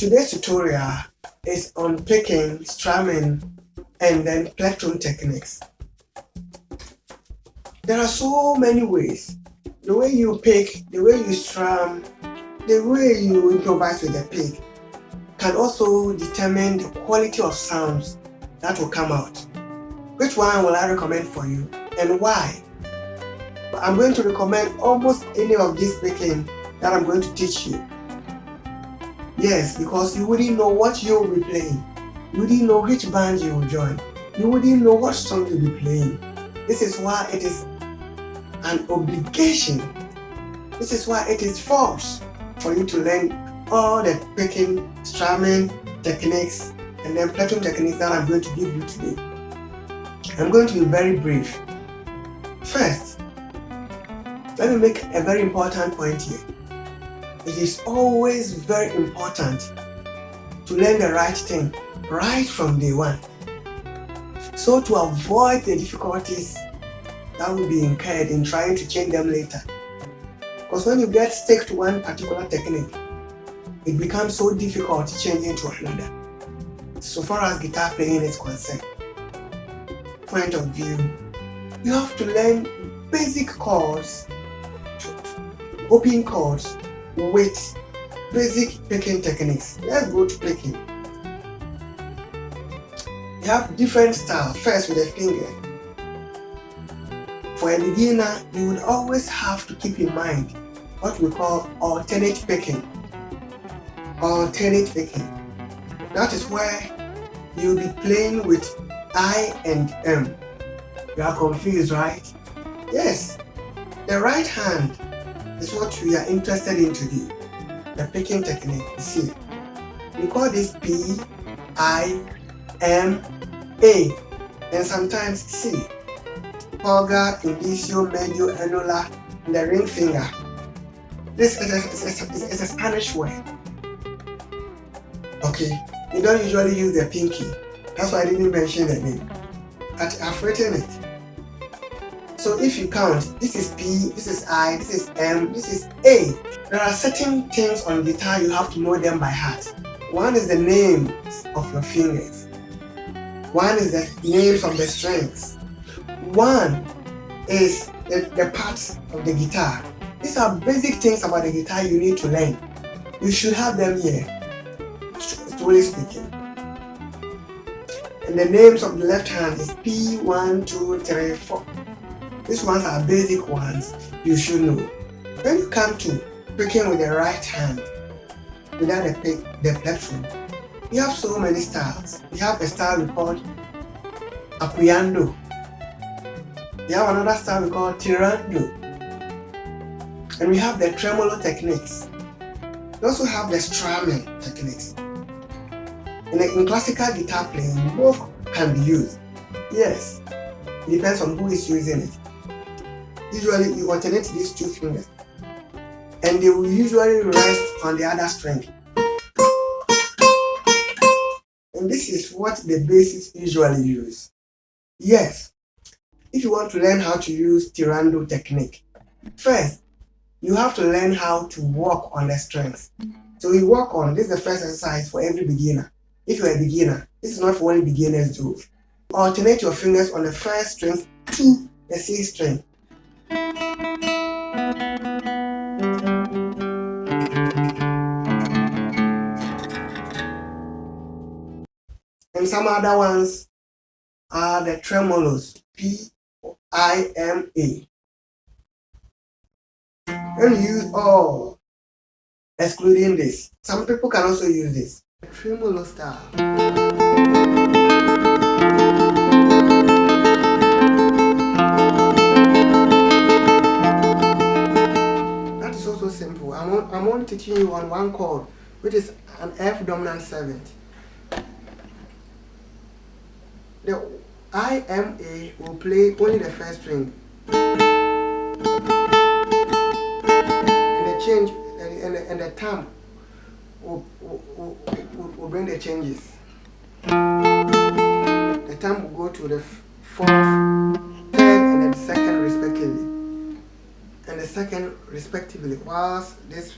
Today's tutorial is on picking, strumming, and then plectrum techniques. There are so many ways. The way you pick, the way you strum, the way you improvise with the pick can also determine the quality of sounds that will come out. Which one will I recommend for you and why? I'm going to recommend almost any of this picking that I'm going to teach you. Yes, because you wouldn't know what you will be playing. You wouldn't know which band you will join. You wouldn't know what song you'll be playing. This is why it is an obligation. This is why it is forced for you to learn all the picking, strumming techniques, and then plectrum techniques that I'm going to give you today. I'm going to be very brief. First, let me make a very important point here. It is always very important to learn the right thing right from day one. So to avoid the difficulties that will be incurred in trying to change them later. Because when you get stuck to one particular technique, it becomes so difficult changing to another. So far as guitar playing is concerned, point of view, you have to learn basic chords, open chords with basic picking techniques. Let's go to picking. You have different styles. First with the finger. For a beginner, you would always have to keep in mind what we call alternate picking. Alternate picking. That is where you'll be playing with I and M. You are confused, right? Yes. The right hand is what we are interested in today. The picking technique. You see, we call this P, I, M, A, and sometimes C. Pulgar, indicio, medio, annular, and the ring finger. This is a Spanish word. Okay, you don't usually use the pinky. That's why I didn't mention the name. But I've written it. So if you count, this is P, this is I, this is M, this is A. There are certain things on guitar you have to know them by heart. One is the names of your fingers. One is the names of the strings. One is the parts of the guitar. These are basic things about the guitar you need to learn. You should have them here, truly speaking. And the names of the left hand is P, 1, 2, 3, 4. These ones are basic ones you should know. When you come to picking with the right hand, without the plectrum, you have so many styles. You have a style we call apoyando. We have another style we call tirando. And we have the tremolo techniques. We also have the strumming techniques. In classical guitar playing, both can be used. Yes, it depends on who is using it. Usually you alternate these two fingers and they will usually rest on the other string. And this is what the bassists usually use. Yes, if you want to learn how to use tirando technique, first you have to learn how to walk on the strings. So you walk on, this is the first exercise for every beginner. If you're a beginner, this is not for only beginners do. Alternate your fingers on the first string to the C string. And some other ones are the tremolos, P, I, M, A. And you use all, excluding this. Some people can also use this. The tremolo style. That is also simple. I'm only teaching you on one chord, which is an F dominant 7th. The I, M, A will play only the first string. And the change and the thumb will bring the changes. The thumb will go to the 4th, 3rd, and then 2nd respectively. And the 2nd respectively, whilst this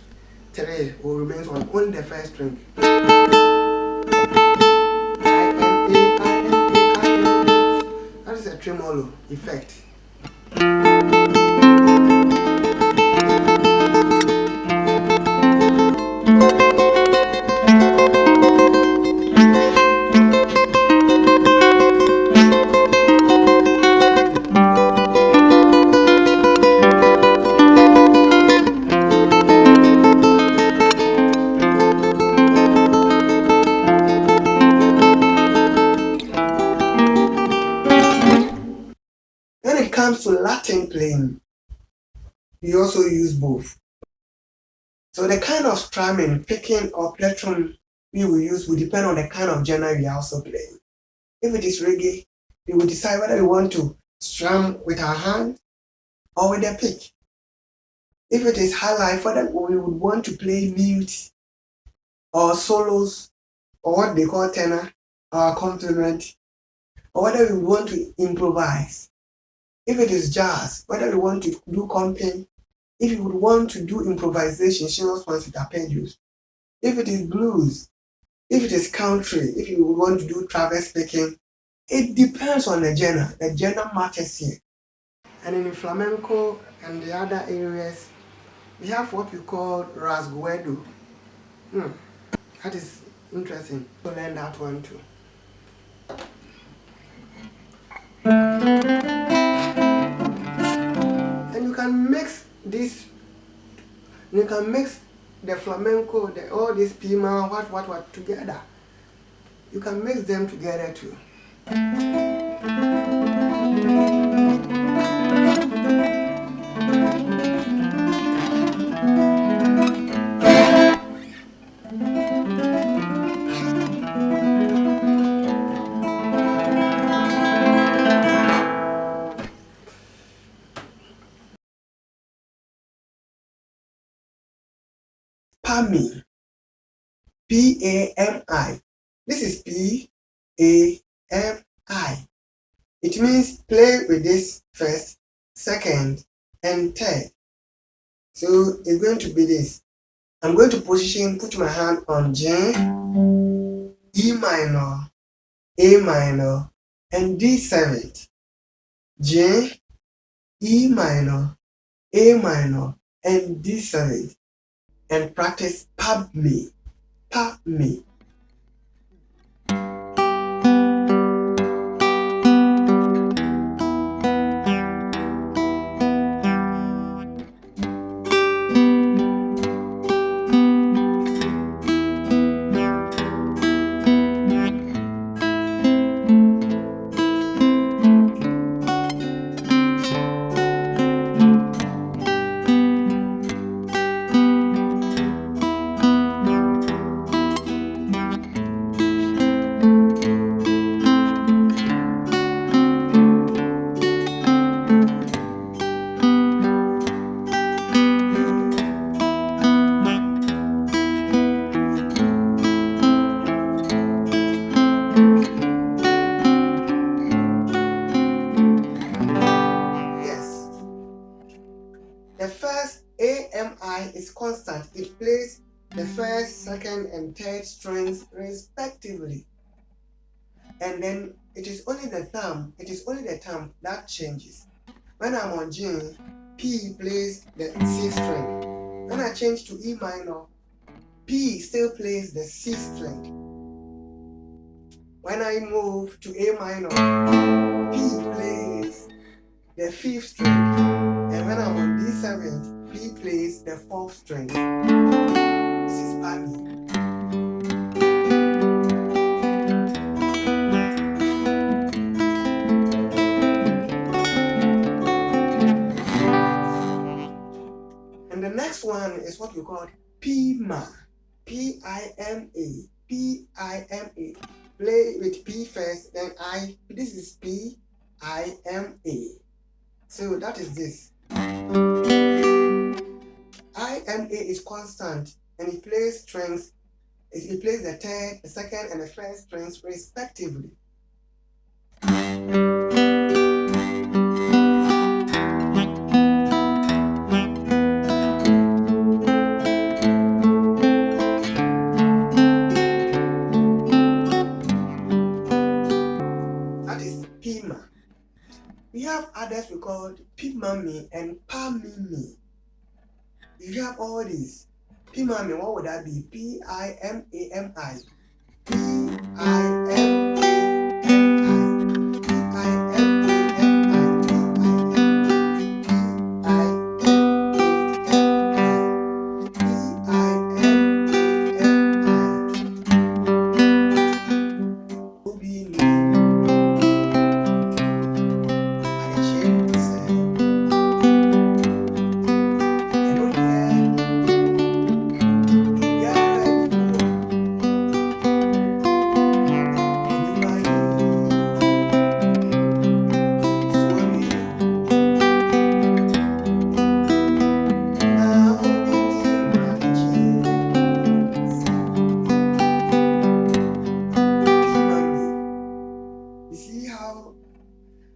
3 will remain on only the first string. That is a tremolo effect. When it comes to Latin playing, we also use both. So the kind of strumming, picking, or plectrum we will use will depend on the kind of genre we are also playing. If it is reggae, we will decide whether we want to strum with our hand or with a pick. If it is high life, whether we would want to play mute or solos or what they call tenor or accompaniment, or whether we want to improvise. If it is jazz, whether we want to do comping, if you would want to do improvisation, serious ones with arpeggios. If it is blues, if it is country, if you would want to do traverse picking, it depends on the genre. The genre matters here. And in flamenco and the other areas, we have what we call rasguedo. That is interesting to learn that one too. And you can mix this, you can mix the flamenco, all this pima, what together. You can mix them together too. Pami, P-A-M-I. This is P-A-M-I. It means play with this first, second, and third. So it's going to be this. I'm going to put my hand on G, E minor, A minor, and D7. G, E minor, A minor, and D7. And practice pab me, pab me. The first AMI is constant. It plays the first, second, and third strings respectively. And then it is only the thumb that changes. When I'm on G, P plays the C string. When I change to E minor, P still plays the C string. When I move to A minor, P plays the fifth string. And when I'm on D7, P plays the fourth string. This is Pami. And the next one is what we call Pima. P-I-M-A. P-I-M-A. Play with P first, then I. This is P-I-M-A. So that is this. I-M-A is constant, and it plays strings. It plays the third, the second, and the first strings respectively. exercise we call Pimami and Pamimi. If you have all these, Pimami, what would that be? P-I-M-A-M-I.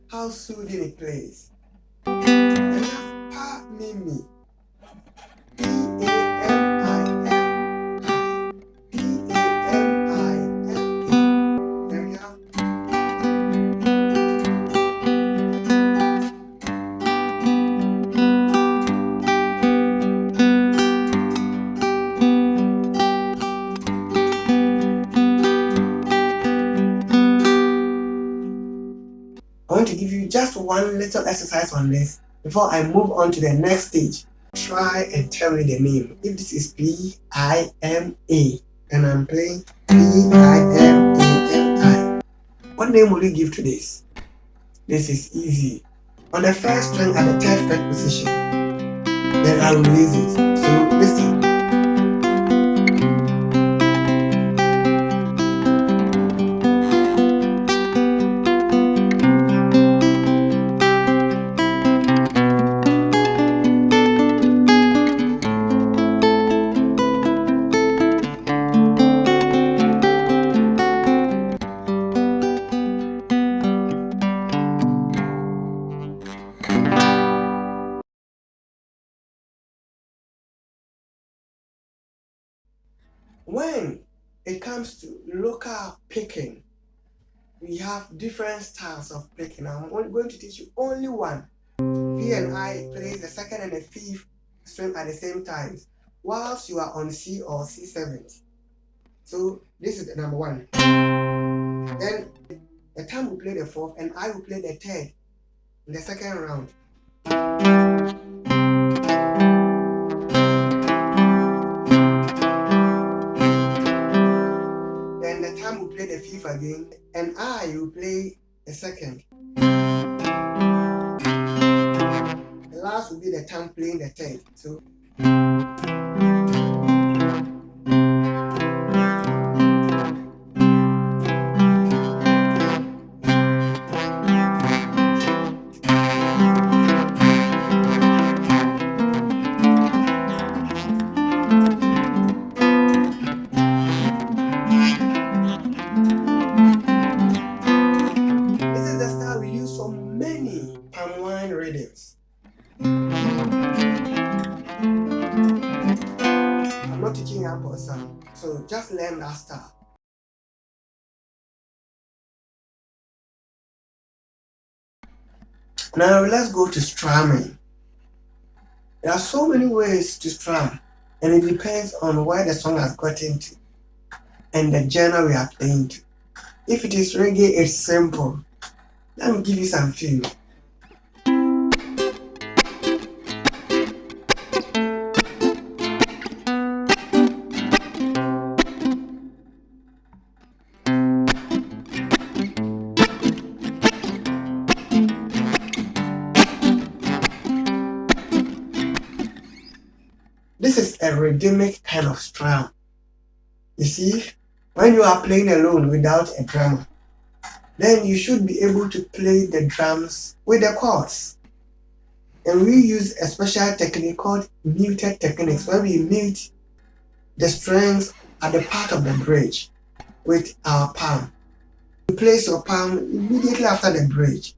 How soothing it plays. And you have Pa Mimi. P-A-M-I-M-I. P-A-M-I-M-A. There we go. I want to give you just one little exercise on this before I move on to the next stage. Try and tell me the name. If this is P-I-M-A and I'm playing P-I-M-A-M-I, what name will you give to this? This is easy. On the first string at the third fret position, then I will release it. So listen. When it comes to local picking, we have different styles of picking. I'm only going to teach you only one. P and I plays the second and the fifth string at the same time, whilst you are on C or C7. So this is the number one. Then the Tam will play the fourth and I will play the third in the second round. The fifth again, and I will play the second. The last will be the Tam playing the third. So rhythms. I'm not teaching you about some, so just learn that style. Now let's go to strumming. There are so many ways to strum, and it depends on where the song has gotten to and the genre we are playing to. If it is reggae, it's simple. Let me give you some feel. This is a rhythmic kind of strum. You see, when you are playing alone without a drummer, then you should be able to play the drums with the chords. And we use a special technique called muted techniques, where we mute the strings at the part of the bridge with our palm. You place your palm immediately after the bridge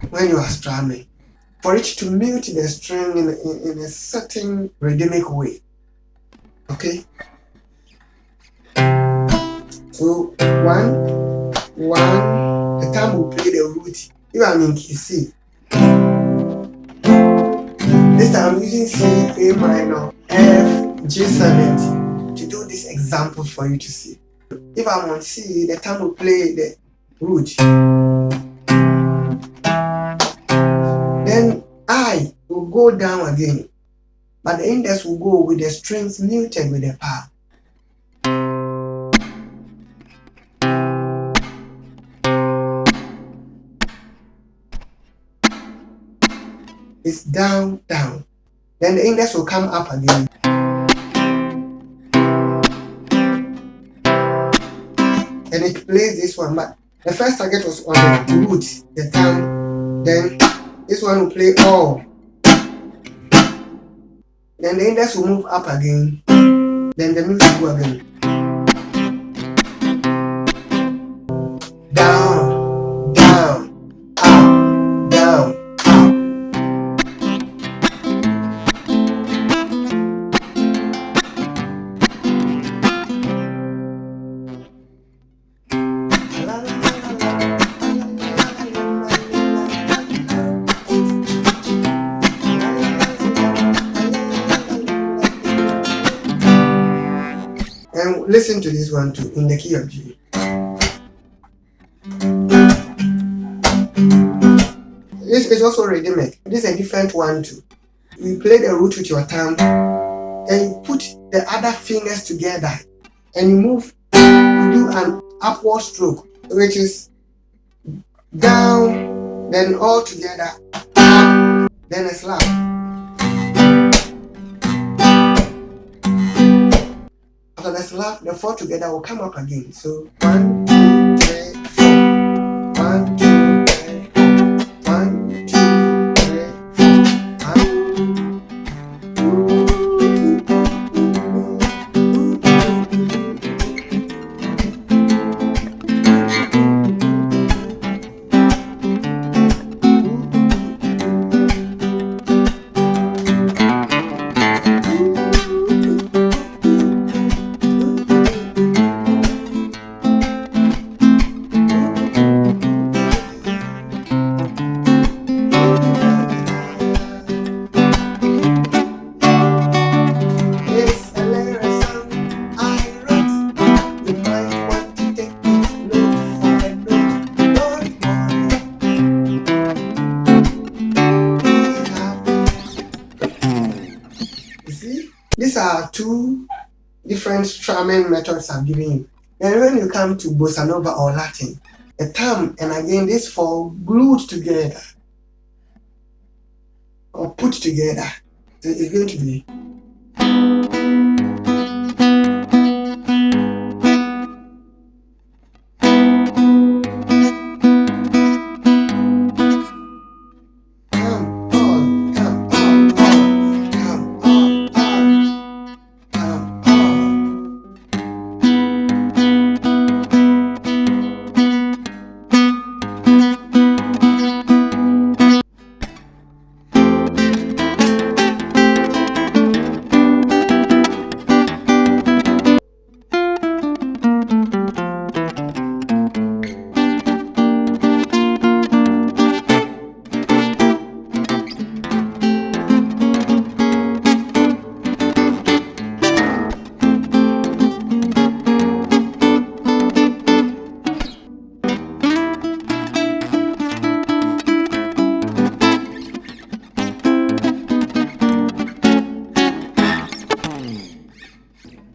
when you are strumming, for it to mute the string in a certain rhythmic way. Okay? So one, the time we play the root. If I'm in key C, This time I'm using C, A minor, F, G7 to do these examples for you to see. If I'm on C, the thumb will play the root. Then I will go down again, but the index will go with the strings muted with the palm. It's down, down. Then the index will come up again. And it plays this one, but the first target was on the root, the thumb. Then this one will play all. Then the index will move up again. Then the music will go again. Down, down, up, down, up. And listen to this one too, in the key of G. This is also rhythmic. This is a different one too. You play the root with your thumb, and you put the other fingers together, and you move, you do an upward stroke, which is down, then all together, up, then a slap. After the slap, the four together will come up again. So 1, 2, 3, 4. 1, 2, 3, 4. 1, 2, 3, These are two different strumming methods I'm giving you. And when you come to Bossanova or Latin, the thumb and again these four glued together or put together. So it's going to be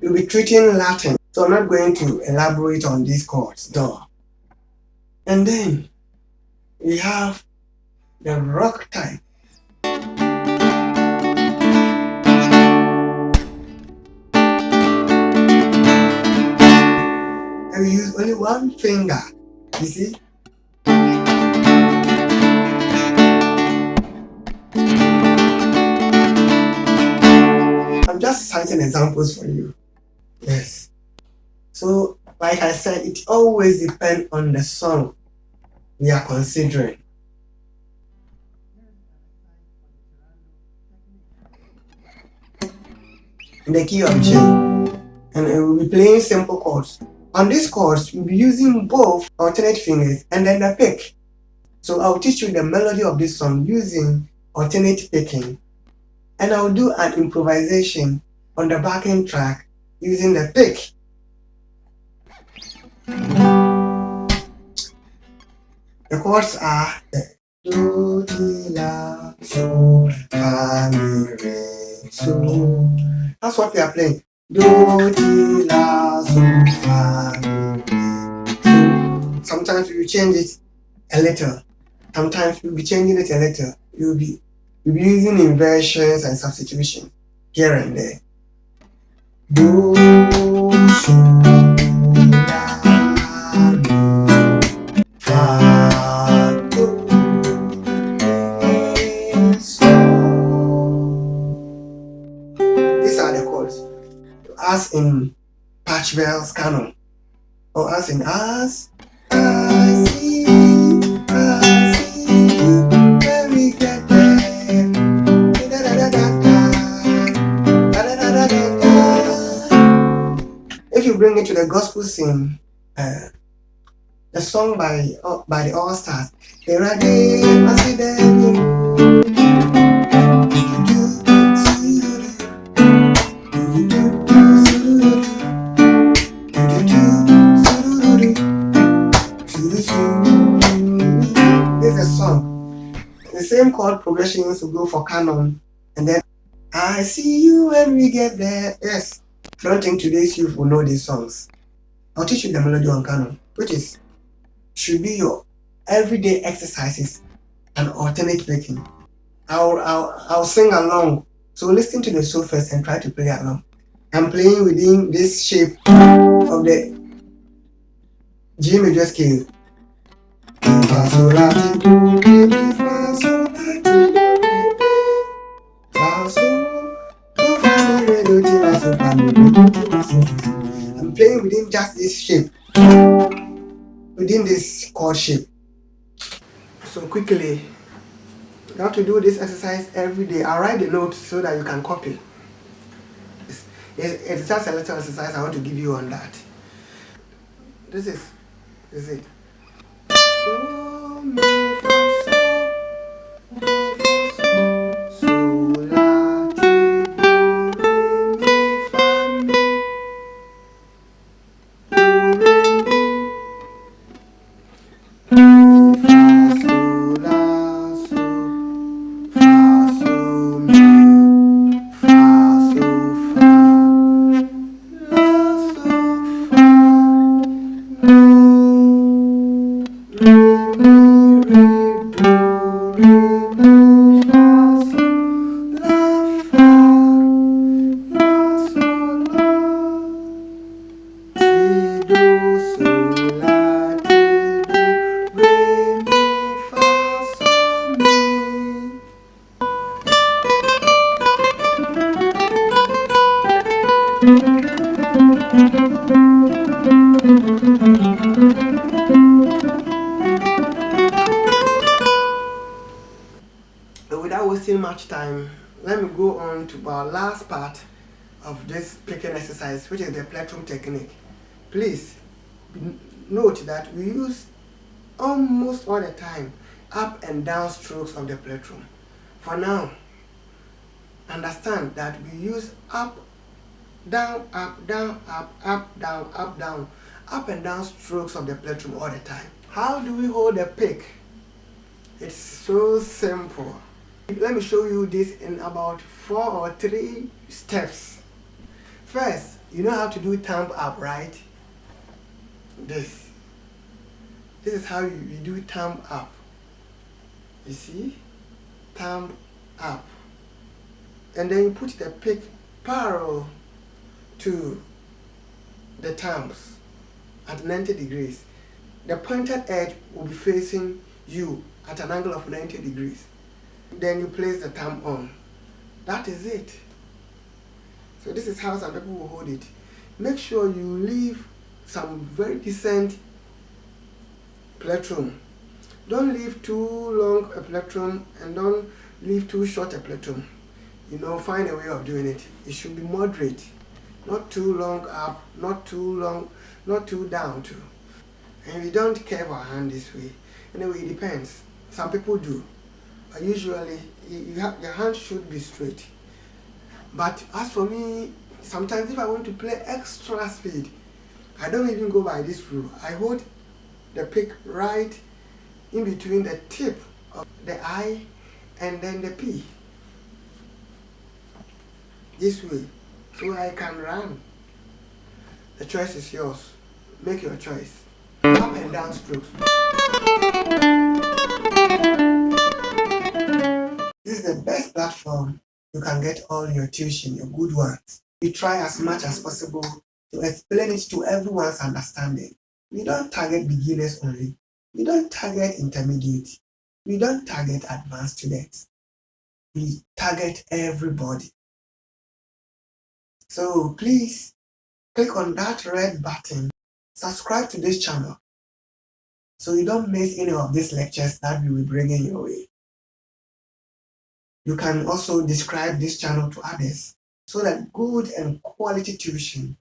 we'll be treating Latin, so I'm not going to elaborate on these chords, though. And then we have the rock type. And we use only one finger, you see? I'm just citing examples for you. Yes. So, like I said, it always depends on the song we are considering. In the key of G. And we'll be playing simple chords. On these chords, we'll be using both alternate fingers and then the pick. So I'll teach you the melody of this song using alternate picking and I'll do an improvisation on the backing track using the pick. The chords are do, ti, la, so, fa, mi, re, so. That's what we are playing. Do, ti, la, so, fa, mi, re, so. Sometimes we will change it a little. Sometimes we'll be changing it a little. We'll be using inversions and substitution here and there. Do, so, la, mi, fa, do, re, so. These are the chords. As in Patchwell's canon, or as in as I see you, when we get there. Da, da, da, da, da, da, da, da, da, da. If you bring it to the gospel scene, the song by the All Stars, the Reggae, I see them. This is a song. The same chord progressions will go for canon, and then I see you when we get there. Yes, I don't think today's youth will know these songs. I'll teach you the melody on canon, which should be your everyday exercises and alternate picking. I'll sing along. So listen to the song first and try to play along. I'm playing within this shape of the G major scale. Fa, sol, la, ti, do, re, mi, fa, sol, la, ti, do, re, mi, fa, sol, do, fa, mi, re, do, ti, la, sol, fa, mi, re, do, ti, la, sol, fa. I'm playing within just this shape, within this chord shape. So quickly, you have to do this exercise every day. I'll write the notes so that you can copy. It's just a little exercise I want to give you on that. This is it. So, mi, fa, sol, mi, fa, sol, la, ti, do, re, mi, fa, mi, do, re, mi, fa, sol, la, sol, fa, sol, mi, fa, sol, fa, la, sol, fa, Without wasting much time, let me go on to our last part of this picking exercise, which is the plectrum technique. Please note that we use almost all the time up and down strokes of the plectrum. For now, understand that we use up, down, up, down, up, down, up, down, up and down strokes of the plectrum all the time. How do we hold the pick? It's so simple. Let me show you this in about 4 or 3 steps. First, you know how to do thumb up, right? This is how you do thumb up. You see? Thumb up. And then you put the pick parallel to the thumbs at 90 degrees. The pointed edge will be facing you at an angle of 90 degrees. Then you place the thumb on. That is it. So this is how some people will hold it. Make sure you leave some very decent plectrum. Don't leave too long a plectrum and don't leave too short a plectrum. Find a way of doing it. It should be moderate. Not too long up, not too long, not too down too. And we don't curve our hand this way. Anyway, it depends. Some people do. But usually, your hand should be straight. But as for me, sometimes if I want to play extra speed, I don't even go by this rule. I hold the pick right in between the tip of the I and then the P. This way, so I can run. The choice is yours. Make your choice. Up and down strokes. This is the best platform you can get all your tuition, your good ones. We try as much as possible to explain it to everyone's understanding. We don't target beginners only. We don't target intermediate. We don't target advanced students. We target everybody. So please click on that red button, subscribe to this channel so you don't miss any of these lectures that we will bring in your way. You can also describe this channel to others so that good and quality tuition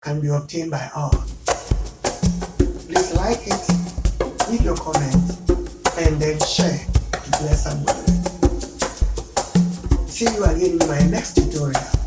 can be obtained by all. Please like it, leave your comment, and then share to bless somebody. See you again in my next tutorial.